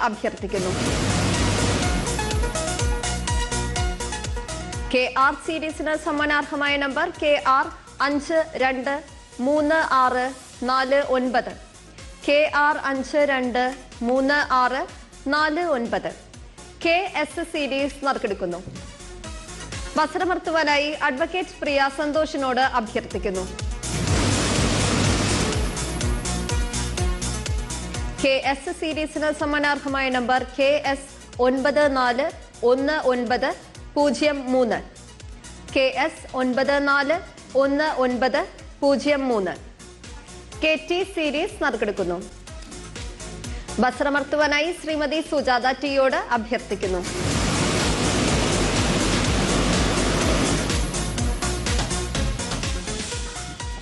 അഭ്യർത്ഥിക്കുന്നു. KR സീരീസിന് സമ്മാനാർഹമായ number KR 523649. KR 523649. KS series നറുക്കെടുക്കുന്നു. വസ്ത്രമർത്തുവാനായി അഡ്വക്കേറ്റ് പ്രിയ സന്തോഷിനോട് അഭ്യർത്ഥിക്കുന്നു. KS സീരീസിന് സമ്മാനാർഹമായ number KS 941903. KS 941903. KT series നറുക്കെടുക്കുന്നു. വസ്ത്രമർത്തുവാനായി ശ്രീമതി സുജാത ടിയോട് അഭ്യർത്ഥിക്കുന്നു.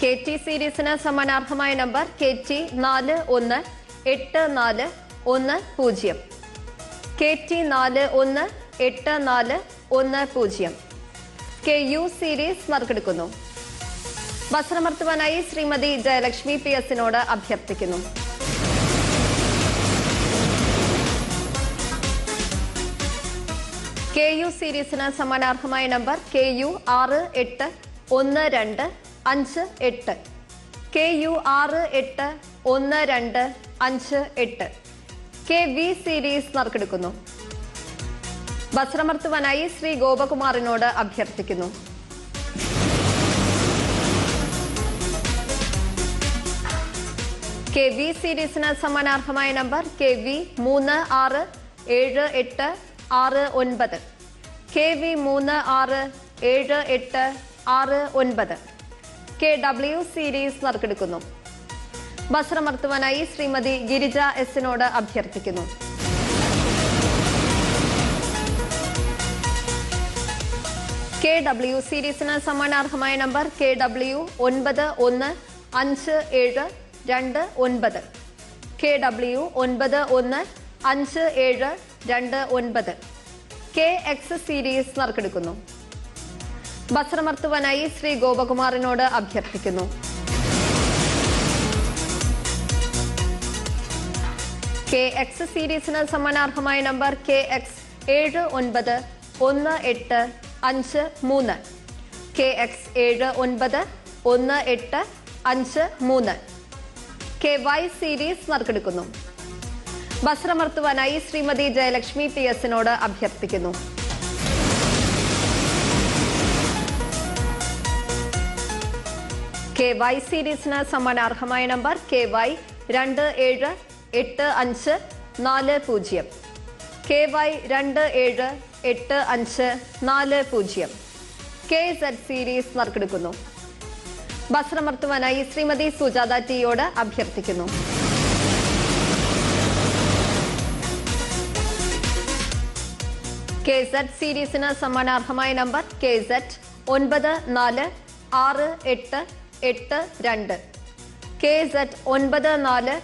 KT സീരീസിന് സമ്മാനാർഹമായ number KT 418410. KT 418410. KU series നറുക്കെടുക്കുന്നു. വസ്ത്രമർത്തുവാനായി ശ്രീമതി ജയലക്ഷ്മി PS-നോട് അഭ്യർത്ഥിക്കുന്നു. KU സീരീസിന് സമ്മാനാർഹമായ number KU 681258. KU 681258. KV series നറുക്കെടുക്കുന്നു. വസ്ത്രമർത്തുവാനായി ശ്രീ ഗോപകുമാറിനോട് അഭ്യർത്ഥിക്കുന്നു. KV സീരീസിന് സമ്മാനാർഹമായ number KV 367869. KV 367869. KW series നറുക്കെടുക്കുന്നു. വസ്ത്രമർത്തുവാനായി ശ്രീമതി ഗിരിജ S-നോട് അഭ്യർത്ഥിക്കുന്നു. KW സീരീസിന് സമ്മാനാർഹമായ number KW 915729. KW 915729. KX series നറുക്കെടുക്കുന്നു. വസ്ത്രമർത്തുവാനായി ശ്രീ ഗോപകുമാറിനോട് അഭ്യർത്ഥിക്കുന്നു. KX സീരീസിന് സമ്മാനാർഹമായ number KX 791853. KX 791853. KY series നറുക്കെടുക്കുന്നു. വസ്ത്രമർത്തുവാനായി ശ്രീമതി ജയലക്ഷ്മി PS-നോട് അഭ്യർത്ഥിക്കുന്നു. KY സീരീസിന് സമ്മാനാർഹമായ number KY 278540. KY 278540. KZ series നറുക്കെടുക്കുന്നു. വസ്ത്രമർത്തുവാനായി ശ്രീമതി സുജാത ടിയോട് അഭ്യർത്ഥിക്കുന്നു. KZ സീരീസിന് സമ്മാനാർഹമായ നമ്പർ KZ 946882. KZ 94